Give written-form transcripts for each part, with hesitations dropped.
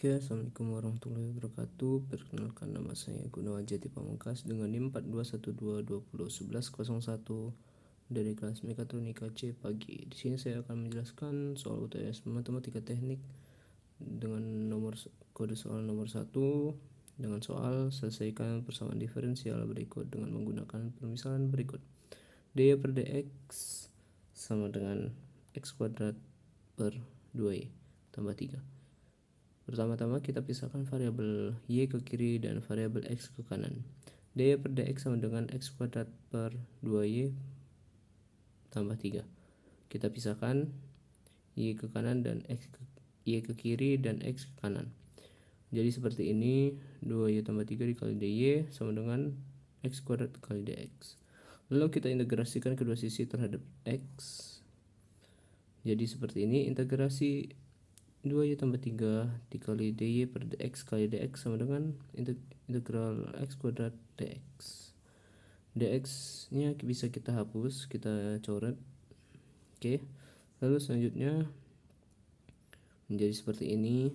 Oke, assalamualaikum warahmatullahi wabarakatuh. Perkenalkan, nama saya Gunawan Jati Pamungkas dengan NIM 4212201101 dari kelas Mekatronika C pagi. Di sini saya akan menjelaskan soal UTS Matematika Teknik dengan kode soal nomor 1 dengan soal selesaikan persamaan diferensial berikut dengan menggunakan permisalan berikut. dy per dx sama dengan x kuadrat per 2y tambah 3. Pertama-tama kita pisahkan variabel y ke kiri dan variabel x ke kanan. dy per dx sama dengan x kuadrat per 2y tambah 3. Kita pisahkan y ke kanan dan y ke kiri dan x ke kanan. Jadi seperti ini, 2y tambah 3 dikali dy sama dengan x kuadrat kali dx. Lalu kita integrasikan kedua sisi terhadap x. Jadi seperti ini, integrasi 2y tambah 3 dikali dy per dx kali dx sama dengan integral x kuadrat dx. Dx nya bisa kita hapus, kita coret. Oke. Lalu selanjutnya menjadi seperti ini,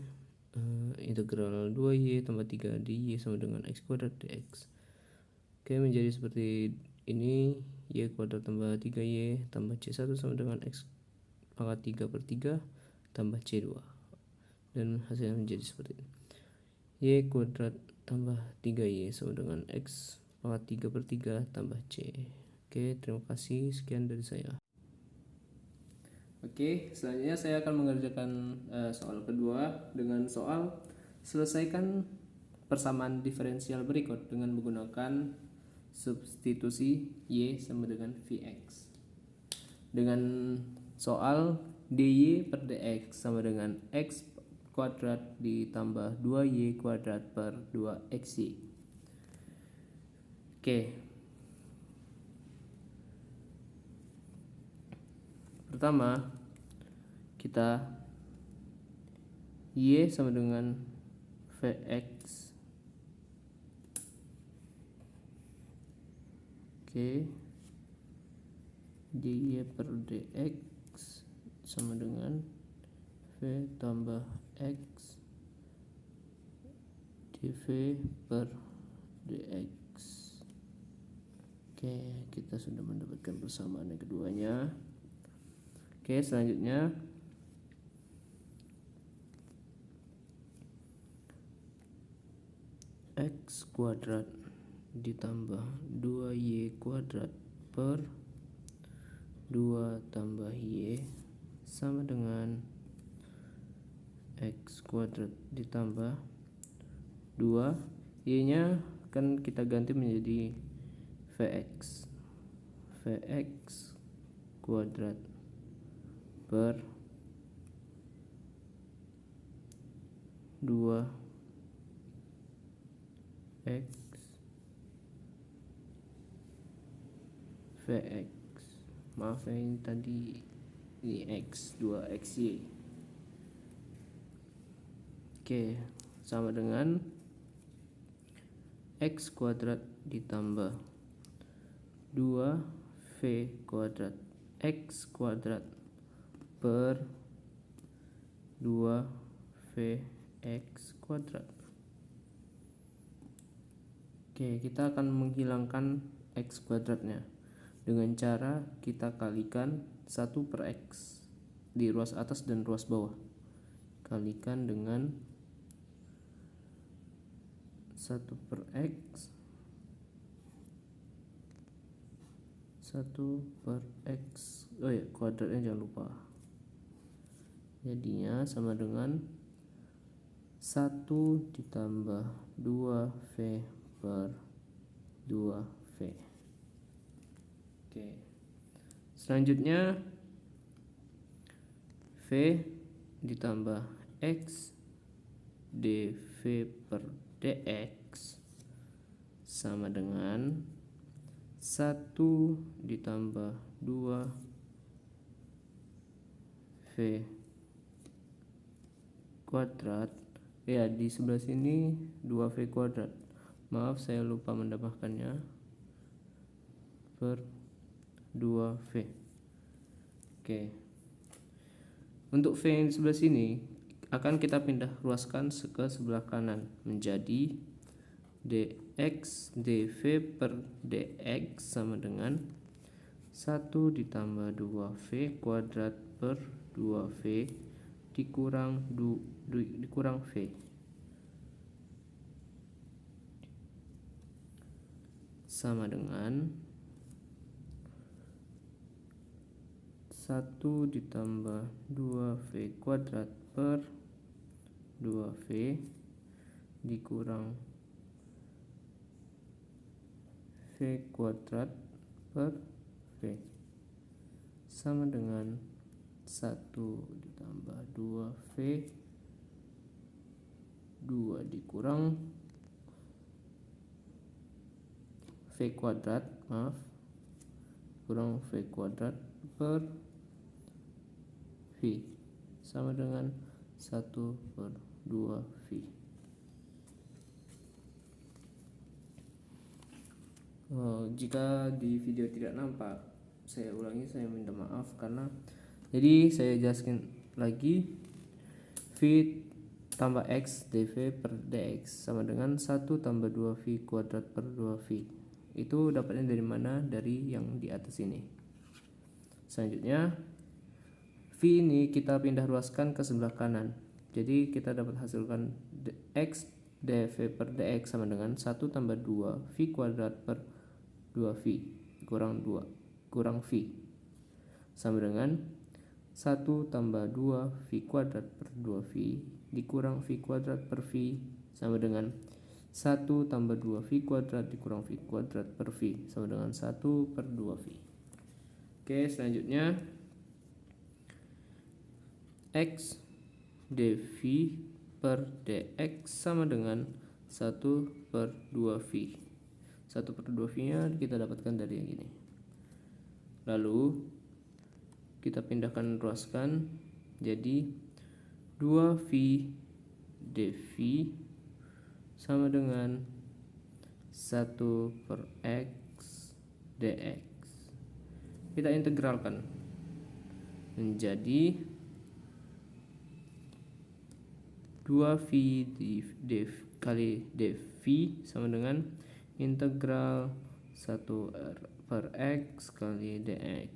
integral 2y tambah 3 dy sama dengan x kuadrat dx. Oke, menjadi seperti ini, y kuadrat tambah 3y tambah c1 sama dengan x pangkat 3 per 3 tambah c2. Dan hasilnya menjadi seperti ini, y kuadrat tambah 3y sama dengan x pangkat 3 per 3 tambah c. Oke, terima kasih, sekian dari saya. Oke, selanjutnya saya akan mengerjakan soal kedua dengan soal selesaikan persamaan diferensial berikut dengan menggunakan substitusi y sama dengan vx. Dengan soal dy per dx sama dengan x kuadrat ditambah 2y kuadrat per 2xy. Oke. Pertama, kita y sama dengan vx. Oke. dy per dx sama dengan v tambah x dv per dx. Oke, kita sudah mendapatkan persamaan yang keduanya. Oke, selanjutnya x kuadrat ditambah 2y kuadrat per 2 tambah y sama dengan x kuadrat ditambah 2, y nya kan kita ganti menjadi vx kuadrat per 2 x vx, maaf ya, ini tadi ini x 2xy. Oke, sama dengan x kuadrat ditambah 2v kuadrat x kuadrat per 2vx kuadrat. Oke, kita akan menghilangkan x kuadratnya dengan cara kita kalikan 1 per x di ruas atas dan ruas bawah. Kalikan dengan 1 per x 1 per x, oh ya, kuadratnya jangan lupa. Jadinya sama dengan 1 ditambah 2v per 2v. Oke. Selanjutnya v ditambah x dv per dx sama dengan 1 ditambah 2v kuadrat, ya di sebelah sini 2v kuadrat, maaf saya lupa menambahkannya, per 2v. Oke, untuk v yang di sebelah sini akan kita pindah ruaskan ke sebelah kanan menjadi dx dv per dx sama dengan 1 ditambah 2v kuadrat per 2v dikurang v sama dengan 1 ditambah 2v kuadrat per 2v dikurang v kuadrat per v sama dengan 1 ditambah 2v 2 dikurang v kuadrat kurang v kuadrat per v sama dengan 1 per 2v. Jika di video tidak nampak, saya ulangi, saya minta maaf karena jadi saya jelaskan lagi. V tambah x dv per dx sama dengan 1 tambah 2v kuadrat per 2v. Itu dapatnya dari mana? Dari yang di atas ini. Selanjutnya v ini kita pindah ruaskan ke sebelah kanan. Jadi kita dapat hasilkan x dv per dx sama dengan 1 tambah 2 v kuadrat per 2v kurang v sama dengan 1 tambah 2 v kuadrat per 2v dikurang v kuadrat per v sama dengan 1 tambah 2v kuadrat dikurang v kuadrat per v sama dengan 1 per 2v. Oke, selanjutnya x dv per dx sama dengan 1 per 2v. 1 per 2v nya kita dapatkan dari yang ini. Lalu kita pindahkan ruaskan jadi 2v dv sama dengan 1 per x dx. Kita integralkan menjadi 2v kali dv sama dengan integral 1 per x kali dx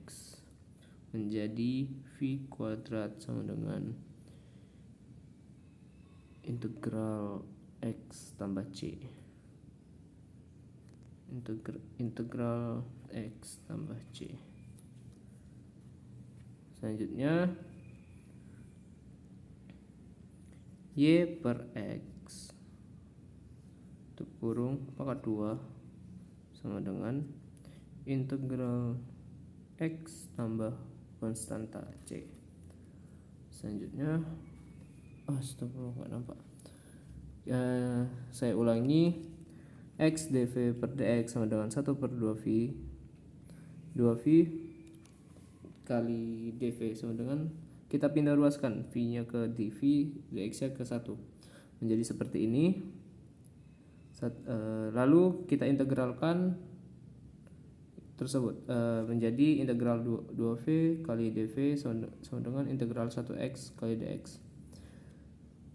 menjadi v kuadrat sama dengan integral x tambah c. Integral x tambah c. Selanjutnya y per x kurung pangkat 2 sama dengan integral x tambah konstanta c. Selanjutnya astagfirullah, nggak nampak ya, saya ulangi. X dv per dx sama dengan 1 per 2v 2v kali dv sama dengan, kita pindah ruaskan v nya ke dv, dx nya ke 1 menjadi seperti ini. Lalu kita integralkan tersebut menjadi integral 2v kali dv sama dengan integral 1x kali dx.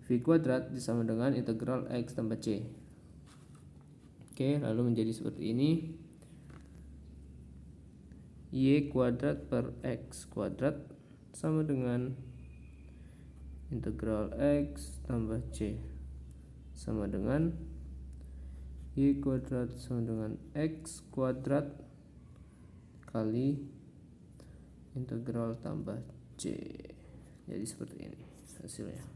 V kuadrat disama dengan integral x tambah c. Oke, lalu menjadi seperti ini. Y kuadrat per x kuadrat sama dengan integral x tambah c sama dengan y kuadrat sama dengan x kuadrat kali integral tambah c. Jadi seperti ini hasilnya.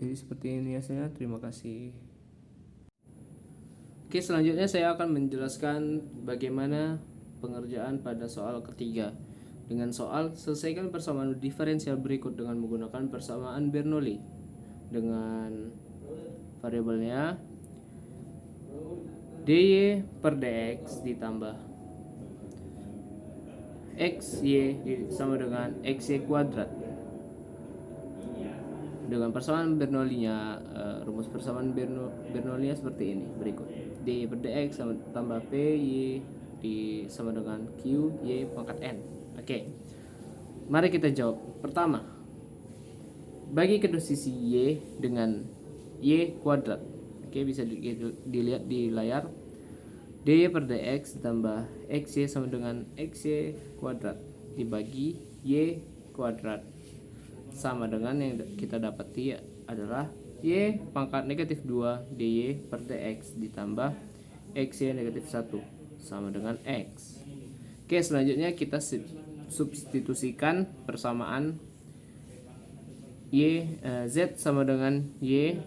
Jadi seperti ini hasilnya. Terima kasih. Oke, selanjutnya saya akan menjelaskan bagaimana pengerjaan pada soal ketiga. Dengan soal selesaikan persamaan diferensial berikut dengan menggunakan persamaan Bernoulli. Dengan variabelnya dy per dx ditambah xy sama dengan xy kuadrat. Dengan persamaan Bernoulli-nya, rumus persamaan Bernoulli-nya seperti ini berikut. Dy per dx sama tambah py sama dengan q y pangkat n. Oke, mari kita jawab. Pertama, bagi kedua sisi Y dengan Y kuadrat. Oke, bisa dilihat di layar. dy per dx tambah xy sama dengan xy kuadrat dibagi y kuadrat sama dengan yang kita dapati adalah y pangkat negatif 2 dy per dx ditambah xy negatif 1 sama dengan x. Oke, selanjutnya kita substitusikan persamaan z sama dengan y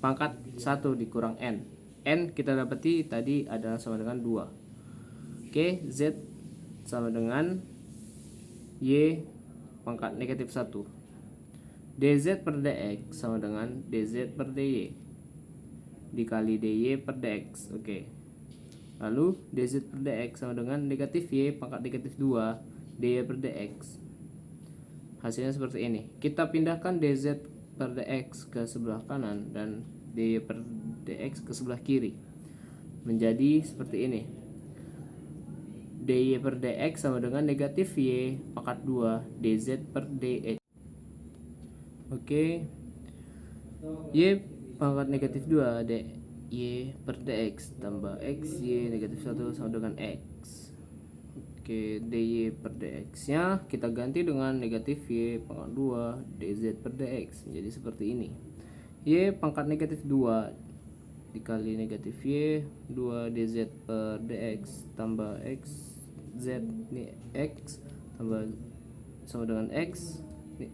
pangkat 1 dikurang n kita dapati tadi adalah sama dengan 2. Oke, z sama dengan y pangkat negatif 1 dz per dx sama dengan dz per dy dikali dy per dx. Oke, lalu dz per dx sama dengan negatif y pangkat negatif 2 dy per dx. Hasilnya seperti ini. Kita pindahkan dz per dx ke sebelah kanan dan dy per dx ke sebelah kiri menjadi seperti ini. dy per dx sama dengan negatif y pangkat 2 dz per dx. Oke, y pangkat negatif 2 dy per dx tambah xy negatif 1 sama dengan x. Oke, dy per dx nya kita ganti dengan negatif y pangkat 2 dz per dx menjadi seperti ini. Y pangkat negatif 2 dikali negatif y 2 dz per dx tambah x z ini x tambah sama dengan x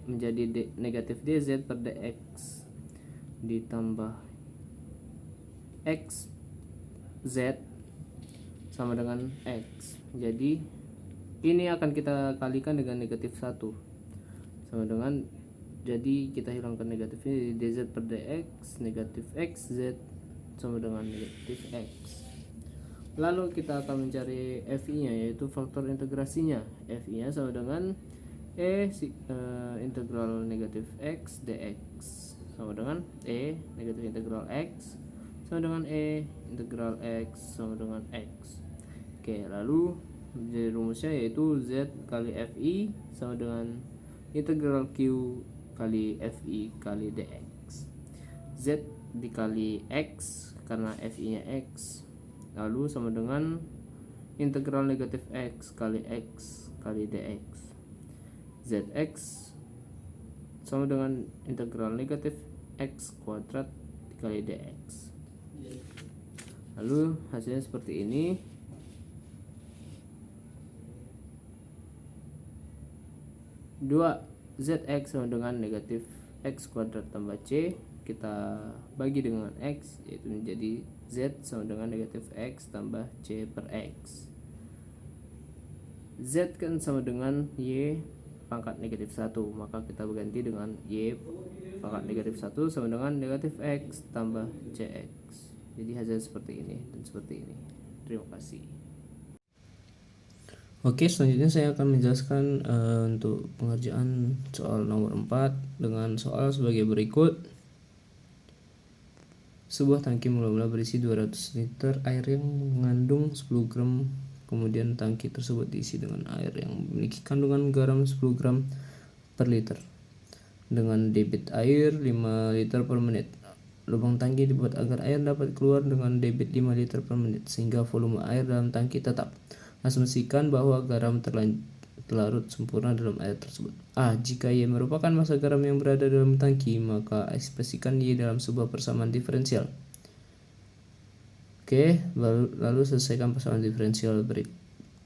menjadi negatif dz per dx ditambah x z sama dengan x. Jadi ini akan kita kalikan dengan negatif 1 sama dengan, jadi kita hilangkan negatifnya, dz per dx negatif x z sama dengan negatif x. Lalu kita akan mencari fi nya, yaitu faktor integrasinya. Fi nya sama dengan integral negatif x dx sama dengan negatif integral x sama dengan integral x sama dengan x. Oke, lalu jadi rumusnya yaitu z kali fi sama dengan integral q kali fi kali dx. Z dikali x karena fi nya x, lalu sama dengan integral negatif x kali dx. Zx sama dengan integral negatif x kuadrat dikali dx. Lalu hasilnya seperti ini. 2zx sama dengan negatif x kuadrat tambah c, kita bagi dengan x, yaitu menjadi z sama dengan negatif x tambah c per x. Z kan sama dengan y pangkat negatif 1, maka kita berganti dengan y pangkat negatif 1 sama dengan negatif x tambah cx. Jadi hasil seperti ini dan seperti ini. Terima kasih. Oke, selanjutnya saya akan menjelaskan untuk pengerjaan soal nomor 4 dengan soal sebagai berikut. Sebuah tangki mula-mula berisi 200 liter air yang mengandung 10 gram. Kemudian tangki tersebut diisi dengan air yang memiliki kandungan garam 10 gram per liter dengan debit air 5 liter per menit. Lubang tangki dibuat agar air dapat keluar dengan debit 5 liter per menit sehingga volume air dalam tangki tetap. Asumsikan bahwa garam terlarut sempurna dalam air tersebut. Jika Y merupakan massa garam yang berada dalam tangki, maka ekspresikan Y dalam sebuah persamaan diferensial. Oke, lalu selesaikan persamaan diferensial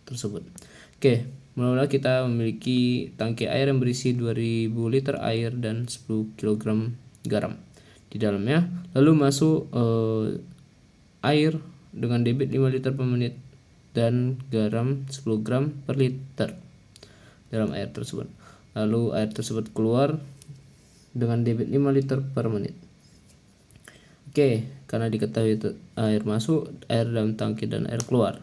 tersebut. Oke, mula-mula kita memiliki tangki air yang berisi 2000 liter air dan 10 kg garam di dalamnya. Lalu masuk air dengan debit 5 liter per menit dan garam 10 gram per liter dalam air tersebut. Lalu air tersebut keluar dengan debit 5 liter per menit. Oke, karena diketahui air masuk, air dalam tangki dan air keluar,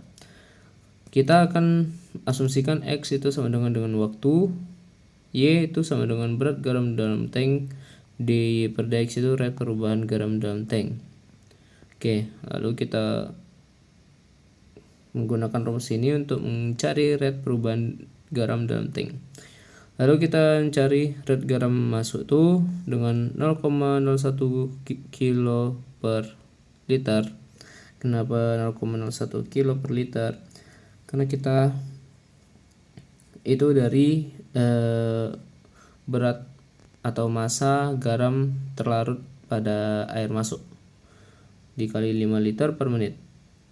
kita akan asumsikan X itu sama dengan waktu, Y itu sama dengan berat garam dalam tank, dy per dx itu rate perubahan garam dalam tank. Oke, lalu kita menggunakan rumus ini untuk mencari rate perubahan garam dalam tank. Lalu kita mencari rate garam masuk tuh dengan 0,01 kilo per liter. Kenapa 0,01 kilo per liter? Karena kita itu dari berat atau massa garam terlarut pada air masuk dikali 5 liter per menit.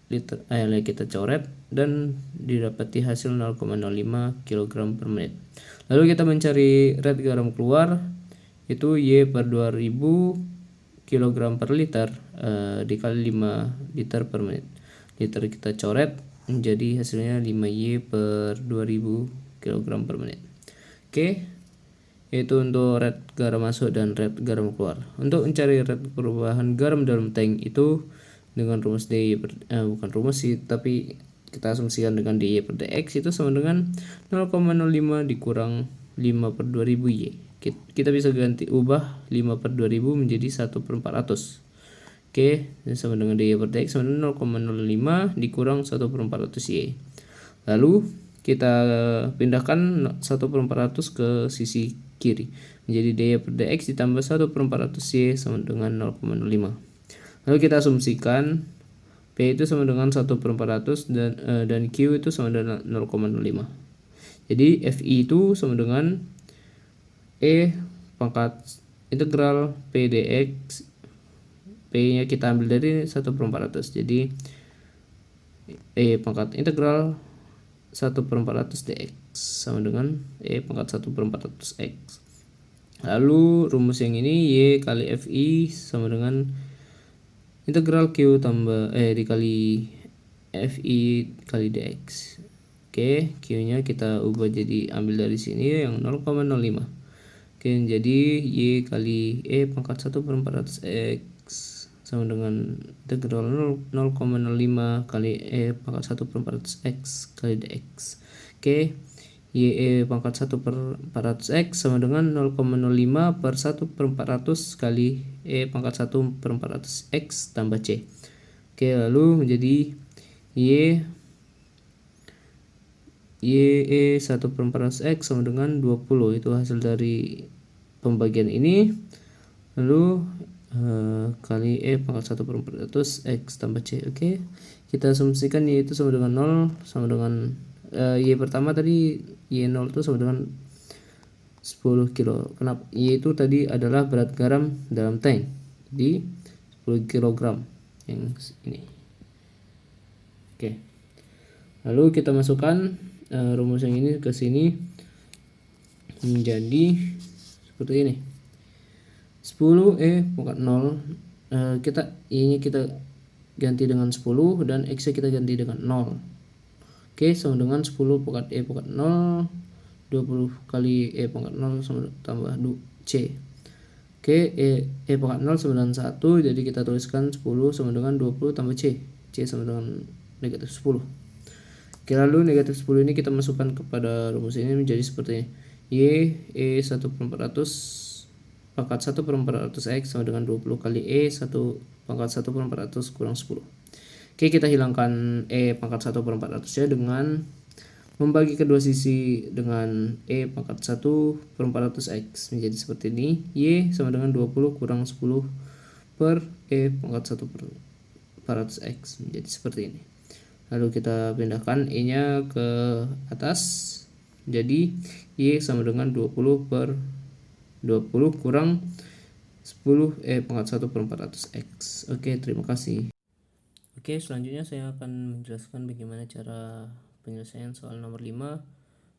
Kita coret dan didapati hasil 0,05 kg per menit. Lalu kita mencari rate garam keluar, itu Y per 2000 kg per liter dikali 5 liter per menit. Liter kita coret menjadi hasilnya 5Y per 2000 kg per menit. Oke, yaitu untuk rate garam masuk dan rate garam keluar. Untuk mencari rate perubahan garam dalam tank itu dengan rumus bukan rumus sih, tapi kita asumsikan dengan dy per dx itu sama dengan 0,05 dikurang 5 per 2000 y. Kita bisa ubah 5 per 2000 menjadi 1/400. Oke, sama dengan dy per dx sama dengan 0,05 dikurang 1/400 y. Lalu kita pindahkan 1/400 ke sisi kiri, menjadi dy per dx ditambah 1/400 y sama dengan 0,05. Lalu kita asumsikan P itu sama dengan 1/400 dan Q itu sama dengan 0,05. Jadi FI itu sama dengan E pangkat integral P dx. P nya kita ambil dari 1/400. Jadi E pangkat integral 1/400 dx sama dengan E pangkat 1/400 x. Lalu rumus yang ini Y kali FI sama dengan integral Q dikali FI kali dx. Oke, Q nya kita ubah jadi ambil dari sini yang 0,05. Oke, jadi Y kali E pangkat 1/400 x sama dengan integral 0,05 kali E pangkat 1/400 x kali dx. Oke, Y pangkat 1/400 x sama dengan 0,05 per 1/400 kali E pangkat 1/400 x tambah C. Oke, lalu menjadi Y E 1/400 x sama dengan 20. Itu hasil dari pembagian ini. Lalu kali E pangkat 1/400 x tambah C. Oke, kita asumsikan Y itu sama dengan 0 sama dengan Y pertama tadi Y0 itu sama dengan 10 kilo. Kenapa? Y itu tadi adalah berat garam dalam tank di 10 kg yang ini. Oke, lalu kita masukkan rumus yang ini ke sini menjadi seperti ini. 10 pangkat 0 Y nya kita ganti dengan 10 dan X nya kita ganti dengan 0. Oke, sama dengan 10 pangkat E pangkat 0 20 kali E pangkat 0 sama tambah C. Oke, E pangkat 0 sama dengan 1, jadi kita tuliskan 10 sama dengan 20 tambah C. C sama dengan negatif 10. Oke, lalu negatif 10 ini kita masukkan kepada rumus ini menjadi seperti ini. Y 1/400 pangkat 1/400 X sama dengan 20 kali E pangkat 1/400 kurang 10. Oke, kita hilangkan E pangkat 1/400 nya dengan membagi kedua sisi dengan E pangkat 1/400 X menjadi seperti ini. Y sama dengan 20 kurang 10 per E pangkat 1/400 X menjadi seperti ini. Lalu kita pindahkan E nya ke atas, jadi Y sama dengan 20 per 20 kurang 10 E pangkat 1/400 X. Oke, terima kasih. Oke, selanjutnya saya akan menjelaskan bagaimana cara penyelesaian soal nomor 5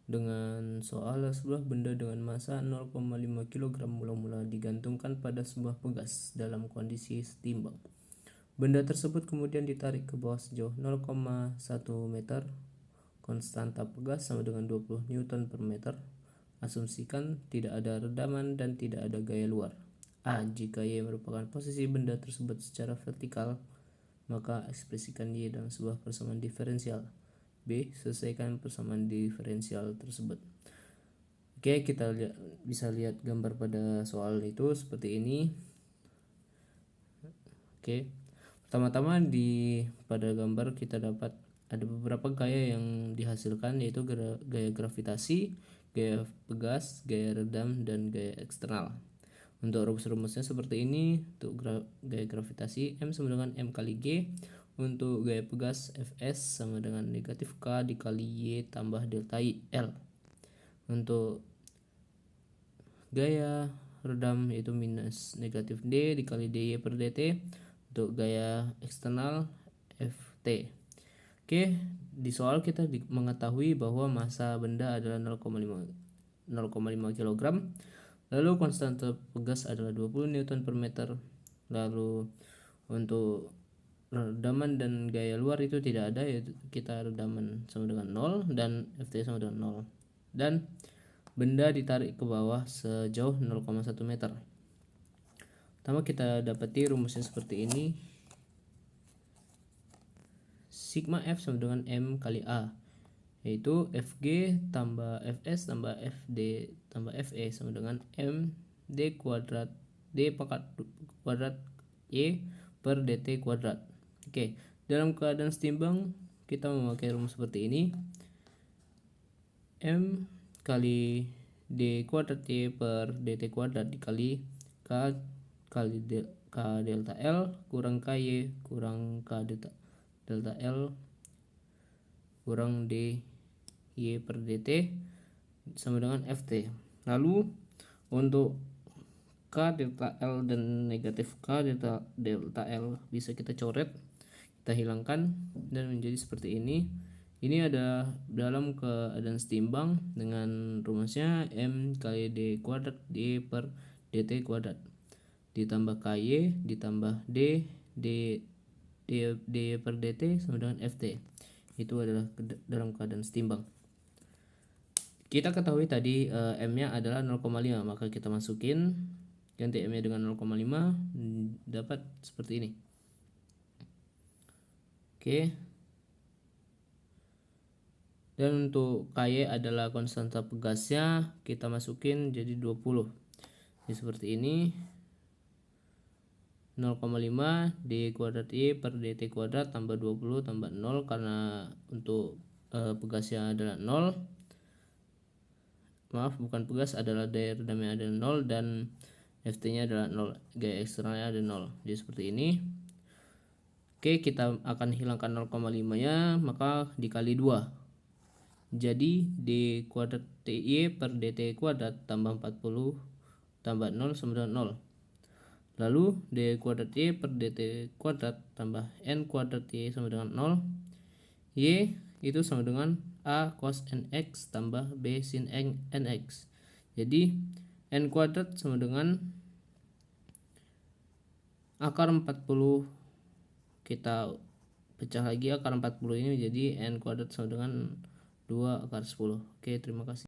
dengan soal sebuah benda dengan massa 0,5 kg mula-mula digantungkan pada sebuah pegas dalam kondisi setimbang. Benda tersebut kemudian ditarik ke bawah sejauh 0,1 meter. Konstanta pegas sama dengan 20 Newton per meter. Asumsikan tidak ada redaman dan tidak ada gaya luar. A. Jika Y merupakan posisi benda tersebut secara vertikal, maka ekspresikan Y dalam sebuah persamaan diferensial. B. Selesaikan persamaan diferensial tersebut. Oke, kita bisa lihat gambar pada soal itu seperti ini. Oke, pertama-tama pada gambar kita dapat ada beberapa gaya yang dihasilkan, yaitu gaya gravitasi, gaya pegas, gaya redam, dan gaya eksternal. Untuk rumus-rumusnya seperti ini. Untuk gaya gravitasi, M sama dengan M kali G. Untuk gaya pegas, Fs sama dengan negatif K dikali Y tambah delta L. Untuk gaya redam yaitu minus negatif D dikali dy per dt. Untuk gaya eksternal, Ft. Oke, di soal kita mengetahui bahwa massa benda adalah 0,5 kg. Lalu konstanta pegas adalah 20 Newton per meter. Lalu untuk redaman dan gaya luar itu tidak ada, yaitu kita redaman sama dengan 0 dan Ft sama dengan 0. Dan benda ditarik ke bawah sejauh 0,1 meter. Pertama kita dapati rumusnya seperti ini. Sigma F sama dengan M kali A, yaitu Fg tambah Fs tambah Fd tambah Fe sama dengan M D kuadrat D pangkat kuadrat Y per dt kuadrat. Oke, dalam keadaan setimbang kita memakai rumus seperti ini. M kali D kuadrat Y per dt kuadrat dikali K kali K delta L kurang KY kurang K delta L kurang dy per dt sama dengan Ft. Lalu untuk K delta L dan negatif K delta L bisa kita coret, kita hilangkan dan menjadi seperti ini. Ini ada dalam keadaan setimbang dengan rumusnya M kali D kuadrat Y per dt kuadrat ditambah KY ditambah D per dt sama dengan Ft. Itu adalah dalam keadaan setimbang. Kita ketahui tadi M-nya adalah 0,5, maka kita masukin, ganti M-nya dengan 0,5, dapat seperti ini. Oke. Dan untuk KY adalah konstanta pegasnya, kita masukin jadi 20. Jadi seperti ini. 0,5 D kuadrat Y per dt kuadrat tambah 20 tambah 0, karena untuk pegasnya adalah 0. Maaf, bukan pegas, adalah daya redamnya ada 0 dan Ft nya adalah 0, gaya eksternalnya ada 0. Jadi seperti ini. Oke, kita akan hilangkan 0,5 nya, maka dikali 2. Jadi D kuadrat Y per dt kuadrat tambah 40 tambah 0 sama dengan 0. Lalu D kuadrat Y per dt kuadrat tambah N kuadrat Y sama dengan 0. Y itu sama dengan A cos nx tambah B sin nx. Jadi N kuadrat sama dengan akar 40. Kita pecah lagi akar 40 ini menjadi N kuadrat sama dengan 2 akar 10. Oke, terima kasih.